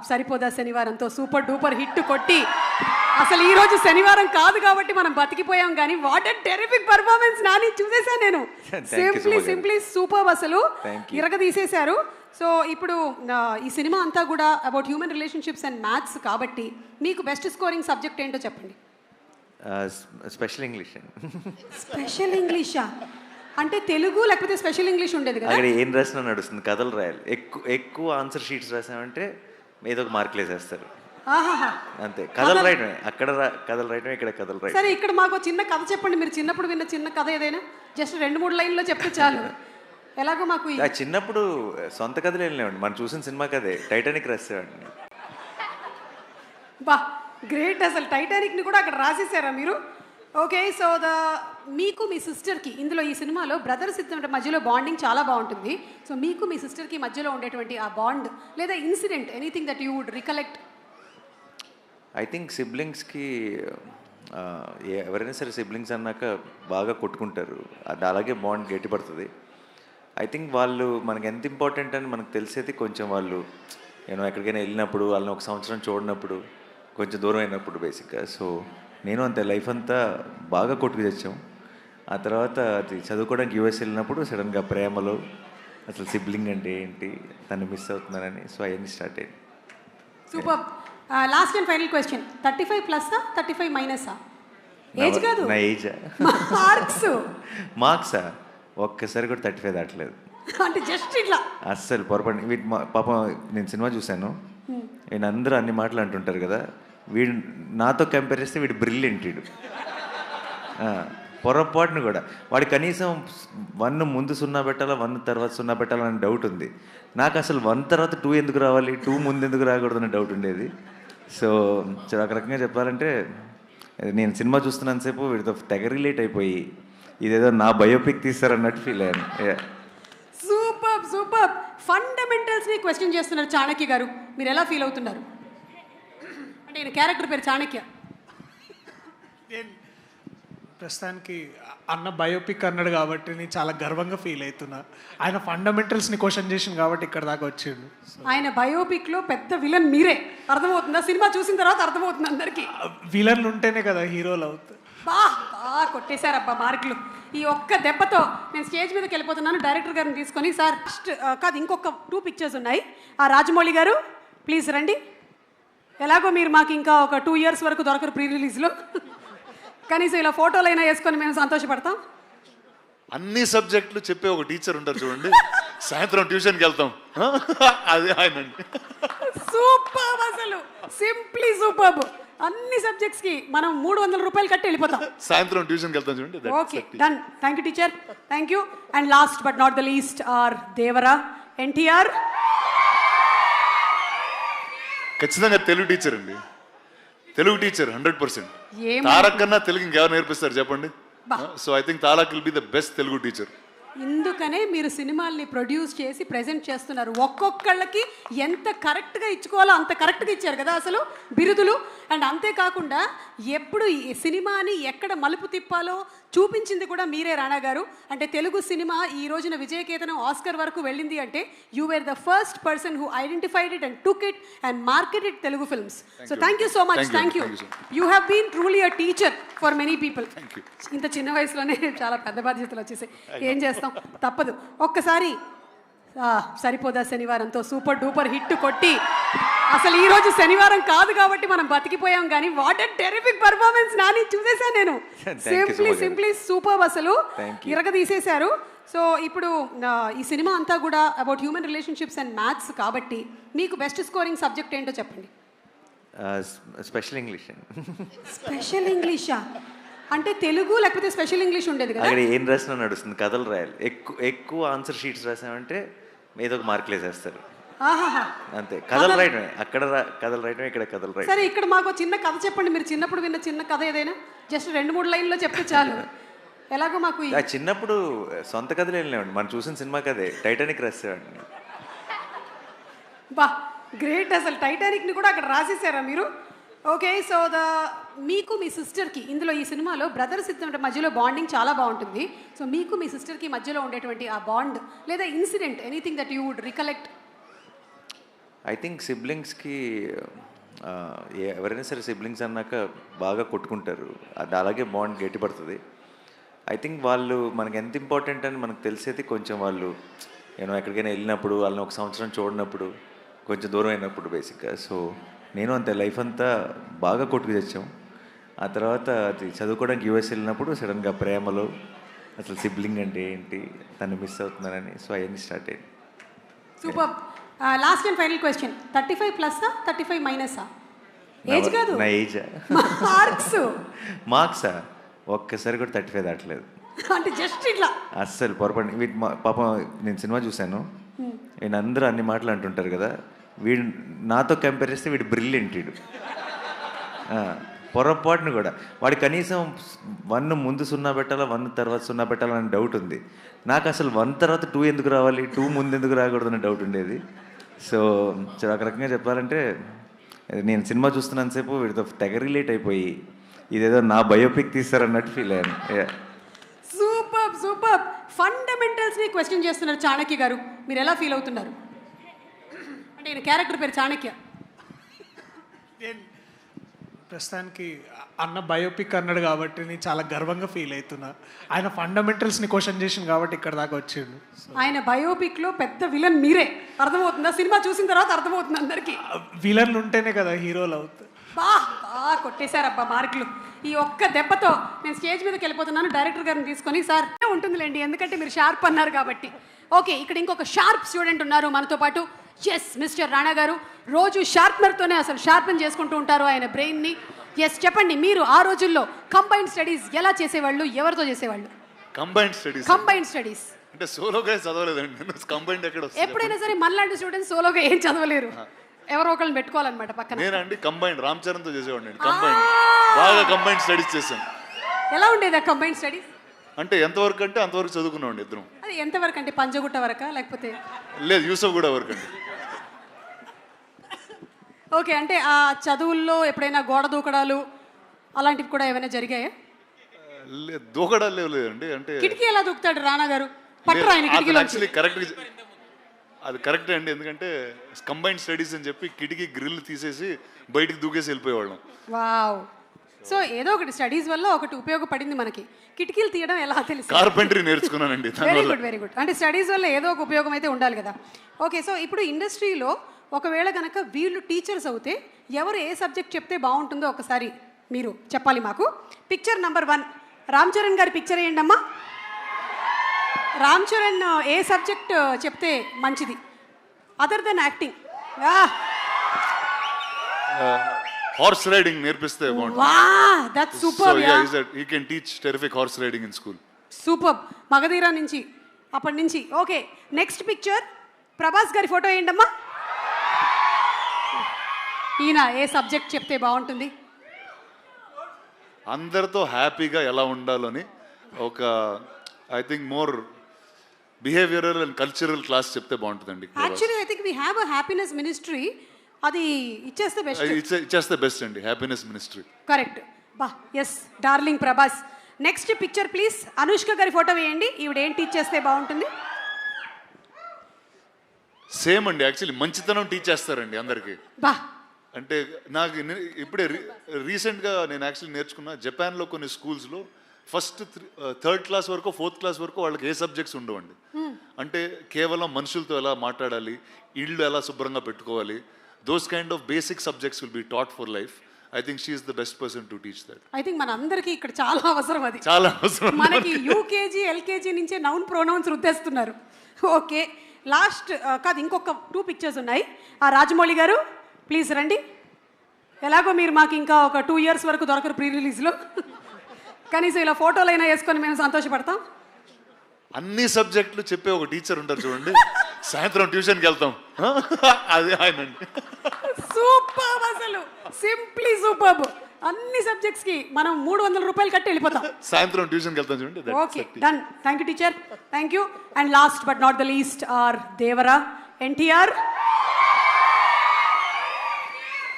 సరిపోదా శనివారంతో super duper hit కొట్టి అసలు ఈ రోజు శనివారం కాదు కాబట్టి మనం బతికిపోయాం కానీ what a terrific performance Nani చూసేసాను నేను. సింప్లీ సూపర్, అసలు ఇరగ తీసేశారు. సో ఇప్పుడు ఈ సినిమా అంతా కూడా about human relationships and maths కాబట్టి మీకు బెస్ట్ స్కోరింగ్ సబ్జెక్ట్ ఏంటో చెప్పండి. Special English. స్పెషల్ ఇంగ్లీషా అంటే తెలుగు లేకపోతే స్పెషల్ ఇంగ్లీష్ ఉండేది కదా? అక్కడ ఏం రాసినా నడుస్తుంది, కథలు రాయాలి. ఎక్కువ ఆన్సర్ షీట్స్ రాసామంటే ఏదో ఒక మార్కులు వేసేస్తారు అంతే. కథలు రాయటమే, అక్కడ కథలు రాయటమే, ఇక్కడ కథలు రాయటం. సరే, ఇక్కడ మాకు చిన్న కథ చెప్పండి. మీరు చిన్నప్పుడు విన్న చిన్న కథ ఏదైనా జస్ట్ 2-3 లైన్లో చెప్తే చాలు. ఎలాగో మాకు చిన్నప్పుడు సొంత కథలు ఏం లేవండి, మనం చూసిన సినిమా కథే. టైటానిక్ రాసేవాడిని. బా గ్రేట్, అసలు టైటానిక్ని కూడా అక్కడ రాసేసారా మీరు? ఓకే, సో మీకు మీ సిస్టర్కి ఇందులో ఈ సినిమాలో బ్రదర్స్ ఇద్దరి మధ్యలో బాండింగ్ చాలా బాగుంటుంది. సో మీకు మీ సిస్టర్కి మధ్యలో ఉండేటువంటి ఆ బాండ్ లేదా incident anything that you would recollect? I think సిబ్లింగ్స్కి ఎవరైనా సరే సిబ్లింగ్స్ అన్నాక బాగా కొట్టుకుంటారు, అది అలాగే బాండ్ గట్టిపడుతుంది. ఐ థింక్ వాళ్ళు మనకి ఎంత ఇంపార్టెంట్ అని మనకు తెలిసేది కొంచెం వాళ్ళు ఎక్కడికైనా వెళ్ళినప్పుడు, వాళ్ళని ఒక సంవత్సరం చూడనప్పుడు, కొంచెం దూరం అయినప్పుడు బేసిక్గా. సో నేను అంతే లైఫ్ అంతా బాగా కొట్టుకు తెచ్చాం. ఆ తర్వాత అది చదువుకోవడానికి యూఎస్ వెళ్ళినప్పుడు సడన్గా ప్రేమలో అసలు సిబ్లింగ్ అంటే ఏంటి, తను మిస్ అవుతున్నానని, సో అవన్నీ స్టార్ట్ అయ్యింది. Super. Last and final question, 35 ప్లస్సా 35 మైనసా? ఏజ్ కాదు, నా ఏజా? మార్క్సా ఒక్కసారి కూడా 35 దాటలేదు. అంటే జస్ట్ ఇట్లా అస్సలు పొరపాటు. వీటి పాపం నేను సినిమా చూశాను, వీళ్ళు అందరూ అన్ని మాటలు అంటుంటారు కదా, వీడు నాతో కంపేర్ చేస్తే వీడు బ్రిలియంట్. వీడు పొరపాటును కూడా వాడు కనీసం 1 ముందు 0 పెట్టాలా, 1 తర్వాత 0 పెట్టాలని డౌట్ ఉంది నాకు. అసలు 1 తర్వాత 2 ఎందుకు రావాలి, 2 ముందు ఎందుకు రాకూడదని డౌట్ ఉండేది. సో ఒక రకంగా చెప్పాలంటే నేను సినిమా చూస్తున్నంతసేపు వీడితో తెగ రిలేట్ అయిపోయి ఇదేదో నా బయోపిక్ తీస్తారన్నట్టు ఫీల్ అయ్యాను. Super super. ఫండమెంటల్స్ని క్వశ్చన్ చేస్తున్నారు చాణక్య గారు, మీరు ఎలా ఫీల్ అవుతున్నారు? అంటే ఈయన క్యారెక్టర్ పేరు చాణక్య. ప్రస్తుతానికి అన్న బయోపిక్ అన్నాడు కాబట్టి నేను చాలా గర్వంగా ఫీల్ అవుతున్నా. ఆయన ఫండమెంటల్స్ని క్వశ్చన్ చేసింది కాబట్టి ఇక్కడ దాకా వచ్చిండు. ఆయన బయోపిక్లో పెద్ద విలన్ మీరే, అర్థమవుతుందా? సినిమా చూసిన తర్వాత అర్థమవుతుంది అందరికీ. విలన్లు ఉంటేనే కదా హీరోలు అవుతారు. బాగా కొట్టేశారబ్బా మార్కులు. ఈ ఒక్క దెబ్బతో నేను స్టేజ్ మీదకి వెళ్ళిపోతున్నాను. డైరెక్టర్ గారిని తీసుకొని, సార్ కాదు ఇంకొక 2 పిక్చర్స్ ఉన్నాయి. ఆ రాజమౌళి గారు ప్లీజ్ రండి. ఎలాగో మీరు మాకు ఇంకా ఒక 2 ఇయర్స్ వరకు దొరకరు ప్రీ రిలీజ్లో, కనీసం ఇలా ఫోటోలైనా వేసుకొని మేము సంతోషపడతాం. అన్ని సబ్జెక్టులు చెప్పే ఒక టీచర్ ఉంటారు చూడండి, సాయంత్రం ట్యూషన్కి వెళ్తాం, అది ఆయన. సూపర్, అసలు సింప్లీ సూపర్. అన్ని సబ్జెక్ట్స్కి మనం 300 రూపాయలు కట్టి వెళ్ళిపోతాం. సాయంత్రం ట్యూషన్కి వెళ్తాం చూడండి. Okay, done. Thank you teacher, thank you. And last but not the least our Devara NTR. ఖచ్చితంగా తెలుగు టీచర్ అండి, తెలుగు టీచర్ 100%. తారక్ కన్నా తెలుగు ఇంకెవరు నేర్పిస్తారు చెప్పండి? So I think Tarak will be the best Telugu teacher. ఇందుకనే మీరు సినిమాల్ని ప్రొడ్యూస్ చేసి ప్రెజెంట్ చేస్తున్నారు. ఒక్కొక్కళ్ళకి ఎంత కరెక్ట్గా ఇచ్చుకోవాలో అంత కరెక్ట్గా ఇచ్చారు కదా అసలు బిరుదులు. అండ్ అంతేకాకుండా ఎప్పుడు ఈ సినిమాని ఎక్కడ మలుపు తిప్పాలో చూపించింది కూడా మీరే రాణా గారు. అంటే తెలుగు సినిమా ఈ రోజున విజయకేతనం ఆస్కర్ వరకు వెళ్ళింది అంటే you were the first person who identified it and took it and marketed Telugu films. So thank you so much. Thank you. You have been truly a teacher for many people. ఇంత చిన్న వయసులోనే చాలా పెద్ద బాధ్యతలు వచ్చేసాయి, ఏం చేస్తాం, తప్పదు. ఒక్కసారి సరిపోదా శనివారంతో సూపర్ డూపర్ హిట్ కొట్టి అసలు ఈ రోజు శనివారం కాదు కాబట్టి మనం బతికిపోయాం కానీ what a terrific performance Nani చూసేసాను నేను. సింప్లీ సూపర్, అసలు ఇరగ తీసేశారు. సో ఇప్పుడు ఈ సినిమా అంతా కూడా about human relationships and maths కాబట్టి మీకు బెస్ట్ స్కోరింగ్ సబ్జెక్ట్ ఏంటో చెప్పండి. Special English. స్పెషల్ ఇంగ్లీషా అంటే తెలుగు లేకపోతే స్పెషల్ ఇంగ్లీష్ ఉండేది కదా? అక్కడ ఏం రాసినా నడుస్తుంది, కథలు రాయాలి. ఎక్కువ ఆన్సర్ షీట్స్ రాసామంటే ఏదో ఒక మార్కులు వేసేస్తారు అంతే. కథలు రాయటమే, అక్కడ కథలు రాయటమే, ఇక్కడ కథలు రాయటం. సరే, ఇక్కడ మాకు చిన్న కథ చెప్పండి. మీరు చిన్నప్పుడు విన్న చిన్న కథ ఏదైనా జస్ట్ 2-3 లైన్లో చెప్తే చాలు. ఎలాగో మాకు చిన్నప్పుడు సొంత కథలు ఏం లేవండి, మనం చూసిన సినిమా కథే. టైటానిక్ రాసేవాడిని. బా గ్రేట్, అసలు టైటానిక్ని కూడా అక్కడ రాసేసారా మీరు? ఓకే, సో మీకు మీ సిస్టర్కి ఇందులో ఈ సినిమాలో బ్రదర్స్ ఇద్దరి మధ్యలో బాండింగ్ చాలా బాగుంటుంది. సో మీకు మీ సిస్టర్కి మధ్యలో ఉండేటువంటి ఆ బాండ్ లేదా incident anything that you would recollect? I think సిబ్లింగ్స్కి ఎవరైనా సరే సిబ్లింగ్స్ అన్నాక బాగా కొట్టుకుంటారు, అది అలాగే బాండ్ గట్టిపడుతుంది. ఐ థింక్ వాళ్ళు మనకి ఎంత ఇంపార్టెంట్ అని మనకు తెలిసేది కొంచెం వాళ్ళు ఎక్కడికైనా వెళ్ళినప్పుడు, వాళ్ళని ఒక సంవత్సరం చూడనప్పుడు, కొంచెం దూరం అయినప్పుడు బేసిక్గా. సో నేను అంతే లైఫ్ అంతా బాగా కొట్టుకు తెచ్చాం. ఆ తర్వాత అది చదువుకోవడానికి యూఎస్ వెళ్ళినప్పుడు సడన్గా ప్రేమలో అసలు సిబ్లింగ్ అంటే ఏంటి, తను మిస్ అవుతున్నానని, సో అవన్నీ స్టార్ట్ అయ్యింది. Super. Last and final question, 35 ప్లస్సా 35 మైనసా? ఏజ్ కాదు, నా ఏజా? మార్క్సా? ఒక్కసారి కూడా 35 దాటలేదు. అంటే జస్ట్ ఇట్లా అస్సలు పొరపాటు. వీటి పాపం నేను సినిమా చూశాను, వీళ్ళు అందరూ అన్ని మాటలు అంటుంటారు కదా, వీడు నాతో కంపేర్ చేస్తే వీడు బ్రిలియంట్. వీడు పొరపాటును కూడా వాడి కనీసం 1 ముందు 0 పెట్టాలా, 1 తర్వాత 0 పెట్టాలని డౌట్ ఉంది నాకు. అసలు 1 తర్వాత 2 ఎందుకు రావాలి, 2 ముందు ఎందుకు రాకూడదని డౌట్ ఉండేది. సో ఒక రకంగా చెప్పాలంటే నేను సినిమా చూస్తున్నంతసేపు వీడితో తెగ రిలేట్ అయిపోయి ఇదేదో నా బయోపిక్ తీస్తారన్నట్టు ఫీల్ అయ్యాను. Super super. ఫండమెంటల్స్ని క్వశ్చన్ చేస్తున్నారు చాణక్య గారు, మీరు ఎలా ఫీల్ అవుతున్నారు? అంటే ఈయన క్యారెక్టర్ పేరు చాణక్య. ప్రస్తుతానికి అన్న బయోపిక్ అన్నాడు కాబట్టి నేను చాలా గర్వంగా ఫీల్ అవుతున్నా. ఆయన ఫండమెంటల్స్ని క్వశ్చన్ చేసింది కాబట్టి ఇక్కడ దాకా వచ్చిండు. ఆయన బయోపిక్లో పెద్ద విలన్ మీరే, అర్థమవుతుందా? సినిమా చూసిన తర్వాత అర్థమవుతుంది అందరికీ. విలన్లు ఉంటేనే కదా హీరోలు అవుతారు. బాగా కొట్టేశారబ్బా మార్కులు. ఈ ఒక్క దెబ్బతో నేను స్టేజ్ మీదకి వెళ్ళిపోతున్నాను. డైరెక్టర్ గారిని తీసుకొని, సార్ ఉంటుందిలేండి ఎందుకంటే మీరు షార్ప్ అన్నారు కాబట్టి. ఓకే, ఇక్కడ ఇంకొక షార్ప్ స్టూడెంట్ ఉన్నారు మనతో పాటు. ఎస్, మిస్టర్ రాణా గారు రోజు షార్ప్నర్తోనే అసలు షార్పెన్ చేసుకుంటూ ఉంటారు ఆయన బ్రెయిన్ని. ఎస్, చెప్పండి, మీరు ఆ రోజుల్లో కంబైన్డ్ స్టడీస్ ఎలా చేసేవాళ్ళు, ఎవరితో చేసేవాళ్ళు? కంబైన్డ్ స్టడీస్ అంటే సోలోగా చదవలేదండి, కంబైన్డ్ ఎక్కడ వస్తుంది? ఎప్పుడైనా సరే మనలాంటి స్టూడెంట్స్ సోలోగా ఏం చదవలేరు, ఎవరో ఒకళ్ళని పెట్టుకోవాలన్నమాట పక్కన. నేనండి కంబైన్డ్ రామ్ చరణ్తో చేసేవాడిని. కంబైన్డ్ బాగా కంబైన్డ్ స్టడీస్ చేశాను. ఎలా ఉండేది ఆ కంబైన్డ్ స్టడీస్? అంటే ఎంతవరకు అంటే అంతవరకు చదువుకున్నామండి ఇద్దరం. అది ఎంతవరకు అంటే పంజగుట్ట వరకా లేకపోతే? లేదు, యూసఫ్ కూడా వరకు అండి. ఓకే, అంటే ఆ చదువుల్లో ఎప్పుడైనా గోడ దూకడాలు అలాంటివి కూడా ఏమైనా జరిగాయా? లేదు, దూకడాలు లేదండి. అంటే కిటికీ ఎలా దూకుతాడు రాణా గారు? పట్టరా ఆయన కిటికీలో? యాక్చువల్లీ కరెక్ట్, అది కరెక్టే అండి. ఎందుకంటే కంబైన్డ్ స్టడీస్ అని చెప్పి కిటికీ గ్రిల్ తీసేసి బయటికి దూకేసి వెళ్ళిపోయేవాళ్ళం. వావ్. సో ఏదో ఒకటి స్టడీస్ వల్ల ఒకటి ఉపయోగపడింది మనకి. కిటికీలు తీయడం ఎలా తెలుసు? కార్పెంటరీ నేర్చుకున్నానండి. Very good, very good. అంటే స్టడీస్ వల్ల ఏదో ఒక ఉపయోగం అయితే ఉండాలి కదా. ఓకే, సో ఇప్పుడు ఇండస్ట్రీలో ఒకవేళ కనుక వీళ్ళు టీచర్స్ అవుతే ఎవరు ఏ సబ్జెక్ట్ చెప్తే బాగుంటుందో ఒకసారి మీరు చెప్పాలి మాకు. పిక్చర్ నెంబర్ 1 రామ్ చరణ్ గారి పిక్చర్ వేయండి అమ్మా. రామ్ చరణ్ ఏ సబ్జెక్ట్ చెప్తే మంచిది other than acting? Horse riding నేర్పిస్తే బాగుంటుంది. Wow, that's super. He can teach terrific horse riding in school. Super. Magadheera నుంచి అప్పటి నుంచి. ఓకే, నెక్స్ట్ పిక్చర్ ప్రభాస్ గారి ఫోటో వేయండి అమ్మా. ఈయన ఏ సబ్జెక్ట్ చెప్తే బాగుంటుంది? అందరితో హ్యాపీగా ఎలా ఉండాలని ఒక I think more behavioural and cultural class చెప్తే బాగుంటుందండి. Actually I think we have a happiness ministry, అది ఇచ్చేస్తే బెస్ట్. ఇచ్చేస్తే బెస్ట్ అండి, హ్యాపీనెస్ మినిస్ట్రీ. కరెక్ట్. బా, yes, darling Prabhas. Next picture please. Anushka గారి ఫోటో వేయండి. ఈవిడ ఏం టీచ్ చేస్తే బాగుంటుంది? సేమ్ అండి, యాక్చువల్లీ మంచితనం టీచ్ చేస్తారండి అందరికీ. బా, అంటే నాకు ఇప్పుడే రీసెంట్గా నేను యాక్చువల్లీ నేర్చుకున్నా, జపాన్లో కొన్ని స్కూల్స్లో ఫస్ట్ 3rd క్లాస్ వరకు 4th క్లాస్ వరకు వాళ్ళకి ఏ సబ్జెక్ట్స్ ఉండవండి. అంటే కేవలం మనుషులతో ఎలా మాట్లాడాలి, ఇళ్ళు ఎలా శుభ్రంగా పెట్టుకోవాలి, those kind of basic subjects will be taught for life. I think she is the best person to teach that. I think మన అందరికీ ఇక్కడ చాలా అవసరం అది. చాలా అవసరం. మనకి యూకేజీ ఎల్కేజీ నుంచే నౌన్ ప్రొనౌన్స్ రుద్దేస్తున్నారు. ఓకే, లాస్ట్ కాదు, ఇంకొక 2 పిక్చర్స్ ఉన్నాయి. ఆ రాజమౌళి గారు ప్లీజ్ రండి. ఎలాగో మీరు మాకు ఇంకా ఒక 2 years వరకు దొరకరు ప్రీ రిలీజ్లో, కనీసం ఇలా ఫోటోలు అయినా వేసుకొని మేము సంతోషపడతాం. అన్ని సబ్జెక్టులు చెప్పే ఒక టీచర్ ఉంటారు చూడండి, సాయంత్రం ట్యూషన్కి వెళ్తాం, అదే ఆయన. సూపర్, అసలు సింప్లీ సూపర్. అన్ని సబ్జెక్ట్స్ కి మనం 300 రూపాయలు కట్టి వెళ్ళిపోతాం. సాయంత్రం ట్యూషన్కి వెళ్తాం చూడండి. Okay, done. Thank you teacher, thank you. And last but not the least our Devara NTR.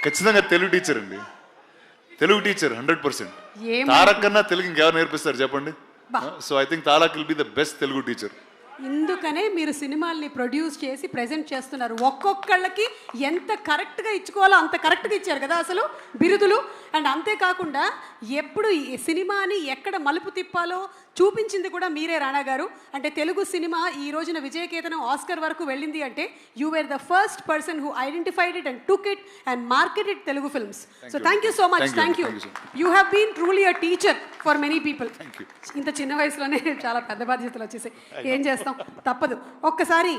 ఖచ్చితంగా తెలుగు టీచర్ అండి, తెలుగు టీచర్ 100%. తారక్ కన్నా తెలుగు ఇంకెవరు నేర్పిస్తారు చెప్పండి? So I think Tarak will be the best Telugu teacher. ఇందుకనే మీరు సినిమాల్ని ప్రొడ్యూస్ చేసి ప్రెజెంట్ చేస్తున్నారు. ఒక్కొక్కళ్ళకి ఎంత కరెక్ట్గా ఇచ్చుకోవాలో అంత కరెక్ట్గా ఇచ్చారు కదా అసలు బిరుదులు. అండ్ అంతేకాకుండా ఎప్పుడు ఈ సినిమాని ఎక్కడ మలుపు తిప్పాలో చూపించింది కూడా మీరే రాణా గారు. అంటే తెలుగు సినిమా ఈ రోజున విజయకేతనం ఆస్కర్ వరకు వెళ్ళింది అంటే you were the first person who identified it and took it and marketed Telugu films. So thank you so much. Thank you. You have been truly a teacher for many people. ఇంత చిన్న వయసులోనే చాలా పెద్ద బాధ్యతలు వచ్చేసాయి. ఏం చేస్తాం, తప్పదు. ఒక్కసారి